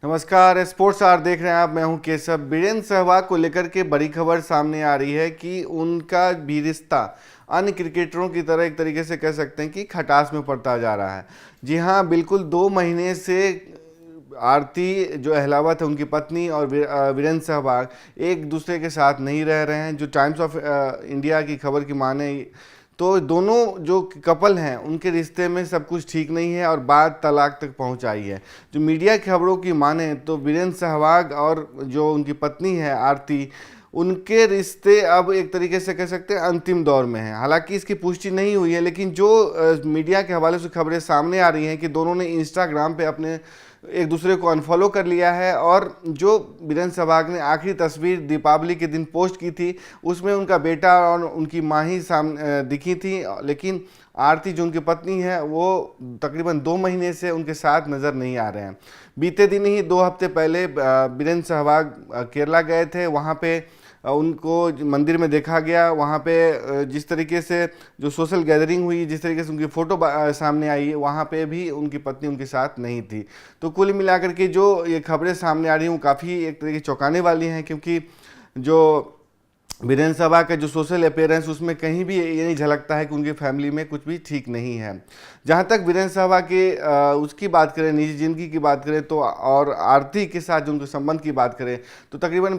नमस्कार, sports our देख रहे हैं आप। मैं हूं केशव। वीरेंद्र सहवाग को लेकर के बड़ी खबर सामने आ रही है कि उनका भी रिश्ता अन्य क्रिकेटरों की तरह एक तरीके से कह सकते हैं कि खटास में पड़ता जा रहा है। जी हां, बिल्कुल 2 महीने से आरती जो अहलावत है, उनकी पत्नी, और वीरेंद्र सहवाग एक दूसरे के साथ नहीं रह रहे हैं। जो टाइम्स ऑफ इंडिया की खबर की माने तो दोनों जो कपल हैं उनके रिश्ते में सब कुछ ठीक नहीं है और बात तलाक तक पहुंच आई है। जो मीडिया की खबरों की माने तो वीरेंद्र सहवाग और जो उनकी पत्नी है आरती, उनके रिश्ते अब एक तरीके से कह सकते हैं अंतिम दौर में हैं। हालांकि इसकी पुष्टि नहीं हुई है, लेकिन जो मीडिया के हवाले से खबरें सामने आ रही हैं कि दोनों ने इंस्टाग्राम पे अपने एक दूसरे को अनफॉलो कर लिया है। और जो वीरेंद्र सहवाग ने आखिरी तस्वीर दीपावली के दिन पोस्ट की थी, उसमें उनका बेटा और उनकी माँ ही सामने दिखी थी, लेकिन आरती जो उनकी पत्नी है वो तकरीबन 2 महीने से उनके साथ नज़र नहीं आ रहे हैं। बीते दिन ही 2 हफ्ते पहले वीरेंद्र सहवाग केरला गए थे। वहाँ पे उनको मंदिर में देखा गया। वहाँ पे जिस तरीके से जो सोशल गैदरिंग हुई, जिस तरीके से उनकी फ़ोटो सामने आई, वहाँ पे भी उनकी पत्नी उनके साथ नहीं थी। तो कुल मिलाकर के जो ये खबरें सामने आ रही हैं वो काफ़ी एक तरीके चौंकाने वाली हैं, क्योंकि जो वीरेंद्र सहवाग का जो सोशल अपीयरेंस, उसमें कहीं भी ये नहीं झलकता है कि उनकी फैमिली में कुछ भी ठीक नहीं है। जहाँ तक वीरेंद्र सहवाग के उसकी बात करें, निजी ज़िंदगी की बात करें तो, और आरती के साथ जो उनके संबंध की बात करें तो तकरीबन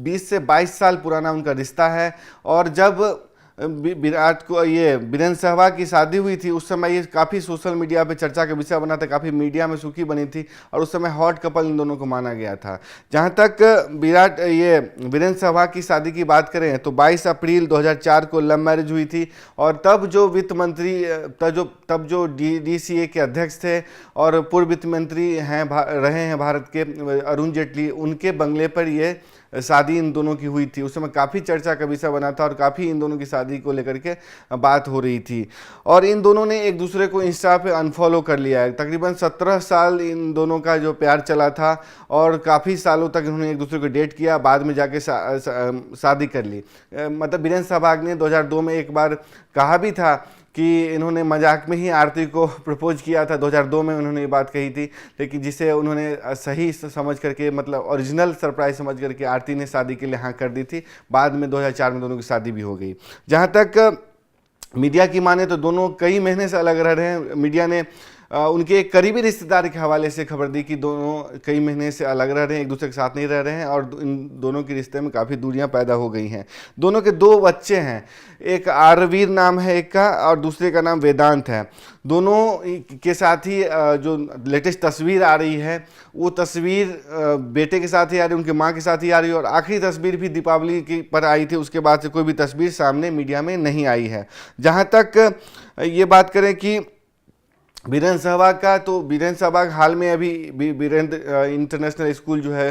20 से 22 साल पुराना उनका रिश्ता है। और जब विराट को ये वीरेंद्र सहवाग की शादी हुई थी, उस समय ये काफ़ी सोशल मीडिया पे चर्चा का विषय बना था, काफ़ी मीडिया में सुर्खी बनी थी और उस समय हॉट कपल इन दोनों को माना गया था। जहाँ तक वीरेंद्र सहवाग की शादी की बात करें तो 22 अप्रैल 2004 को लव मैरिज हुई थी। और तब जो वित्त मंत्री, तब जो DCA के अध्यक्ष थे और पूर्व वित्त मंत्री रहे हैं भारत के, अरुण जेटली, उनके बंगले पर ये शादी इन दोनों की हुई थी। उस समय काफ़ी चर्चा का विषय बना था और काफ़ी इन दोनों की शादी को लेकर के बात हो रही थी। और इन दोनों ने एक दूसरे को इंस्टा पे अनफॉलो कर लिया है। तकरीबन 17 साल इन दोनों का जो प्यार चला था और काफ़ी सालों तक इन्होंने एक दूसरे को डेट किया, बाद में जाके शादी कर ली। मतलब वीरेंद्र सहवाग ने 2002 में एक बार कहा भी था कि इन्होंने मजाक में ही आरती को प्रपोज किया था। 2002 में उन्होंने ये बात कही थी, लेकिन जिसे उन्होंने सही समझ करके, मतलब ओरिजिनल सरप्राइज समझ करके आरती ने शादी के लिए हाँ कर दी थी। बाद में 2004 में दोनों की शादी भी हो गई। जहाँ तक मीडिया की माने तो दोनों कई महीने से अलग रह रहे हैं। मीडिया ने उनके एक करीबी रिश्तेदार के हवाले से खबर दी कि दोनों कई महीने से अलग रह रहे हैं, एक दूसरे के साथ नहीं रह रहे हैं और इन दोनों के रिश्ते में काफ़ी दूरियां पैदा हो गई हैं। दोनों के 2 बच्चे हैं, एक आरवीर नाम है एक का और दूसरे का नाम वेदांत है। दोनों के साथ ही जो लेटेस्ट तस्वीर आ रही है वो तस्वीर बेटे के साथ ही आ रही है, उनकी माँ के साथ ही आ रही है। और आखिरी तस्वीर भी दीपावली की पर आई थी, उसके बाद से कोई भी तस्वीर सामने मीडिया में नहीं आई है। जहाँ तक ये बात करें कि वीरेंद्र सहवाग का, तो वीरेंद्र सहवाग हाल में अभी वीरेंद्र इंटरनेशनल स्कूल जो है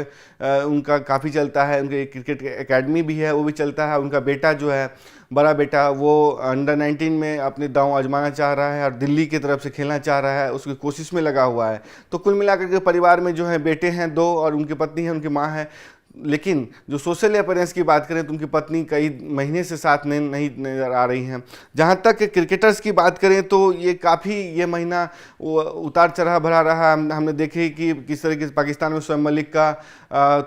उनका काफ़ी चलता है, उनके क्रिकेट एकेडमी भी है, वो भी चलता है। उनका बेटा जो है, बड़ा बेटा, वो अंडर 19 में अपने दांव आजमाना चाह रहा है और दिल्ली की तरफ से खेलना चाह रहा है, उसकी कोशिश में लगा हुआ है। तो कुल मिलाकर के परिवार में जो है बेटे हैं 2 और उनकी पत्नी है, उनकी माँ है। लेकिन जो सोशल अपीयरेंस की बात करें तो उनकी पत्नी कई महीने से साथ नहीं नजर आ रही हैं। जहाँ तक क्रिकेटर्स की बात करें तो ये काफ़ी ये महीना उतार चढ़ाव भरा रहा। हमने देखे कि किस तरीके से पाकिस्तान में शोएब मलिक का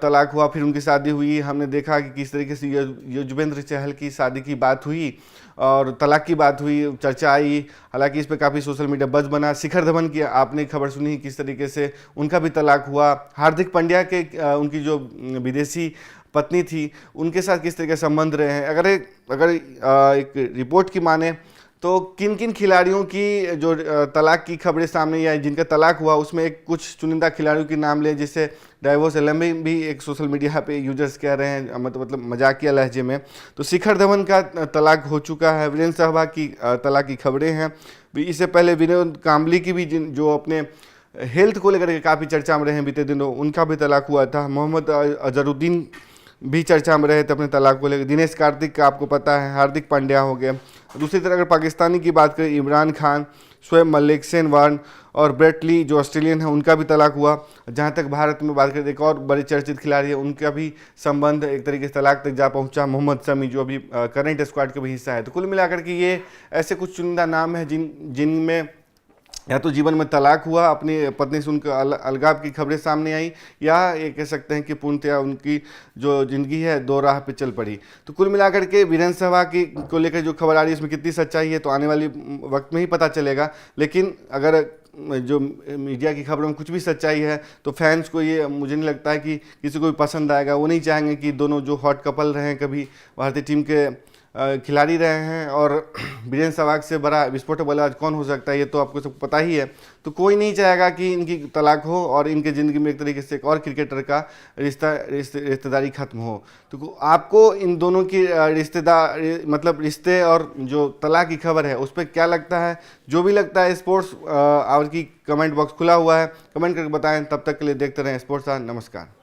तलाक हुआ, फिर उनकी शादी हुई। हमने देखा कि किस तरीके से युजवेंद्र चहल की शादी की बात हुई और तलाक की बात हुई, चर्चा आई। हालांकि इस पर काफ़ी सोशल मीडिया बज़ बना। शिखर धवन की आपने खबर सुनी किस तरीके से उनका भी तलाक हुआ। हार्दिक पांड्या के उनकी जो विदेशी पत्नी थी, उनके साथ किस तरीके से संबंध रहे हैं। अगर एक रिपोर्ट की माने तो किन किन खिलाड़ियों की जो तलाक की खबरें सामने आई, जिनका तलाक हुआ, उसमें एक कुछ चुनिंदा खिलाड़ियों के नाम लें, जिससे डाइवोर्स एलएमबी भी एक सोशल मीडिया पे यूजर्स कह रहे हैं, मतलब मजाकिया लहजे में। तो शिखर धवन का तलाक हो चुका है। वीरेंद्र सहवाग की तलाक की खबरें हैं। इससे पहले विनोद कांबली की भी जो अपने हेल्थ को लेकर के काफ़ी चर्चा में रहे हैं बीते दिनों, उनका भी तलाक हुआ था। मोहम्मद अजहरुद्दीन भी चर्चा में रहे थे अपने तलाक को लेकर। दिनेश कार्तिक का आपको पता है, हार्दिक पांड्या हो गए। दूसरी तरफ अगर पाकिस्तानी की बात करें, इमरान खान, शोएब मलिक, शेन वार्न और ब्रेट ली जो ऑस्ट्रेलियन है, उनका भी तलाक हुआ। जहां तक भारत में बात करें, एक और बड़े चर्चित खिलाड़ी है, उनका भी संबंध एक तरीके से तलाक तक जा पहुंचा, मोहम्मद शमी, जो अभी करंट स्क्वाड का भी हिस्सा है। तो कुल मिलाकर के ये ऐसे कुछ चुनिंदा नाम है जिनमें या तो जीवन में तलाक हुआ, अपनी पत्नी से उनका अलगाव की खबरें सामने आई, या ये कह सकते हैं कि पूर्णतया उनकी जो ज़िंदगी है दो राह पे चल पड़ी। तो कुल मिलाकर के वीरेंद्र सहवाग की को लेकर जो खबर आ रही है इसमें कितनी सच्चाई है तो आने वाली वक्त में ही पता चलेगा। लेकिन अगर जो मीडिया की खबरों में कुछ भी सच्चाई है तो फैंस को ये मुझे नहीं लगता है कि किसी को भी पसंद आएगा। वो नहीं चाहेंगे कि दोनों जो हॉट कपल रहे हैं, कभी भारतीय टीम के खिलाड़ी रहे हैं, और वीरेंद्र सहवाग से बड़ा विस्फोटक बल्लेबाज कौन हो सकता है ये तो आपको सब पता ही है। तो कोई नहीं चाहेगा कि इनकी तलाक हो और इनके ज़िंदगी में एक तरीके से एक और क्रिकेटर का रिश्तेदारी खत्म हो। तो आपको इन दोनों की मतलब रिश्ते और जो तलाक की खबर है उस पर क्या लगता है? जो भी लगता है स्पोर्ट्स आवर की कमेंट बॉक्स खुला हुआ है, कमेंट करके बताएं। तब तक के लिए देखते रहें स्पोर्ट्स आवर। नमस्कार।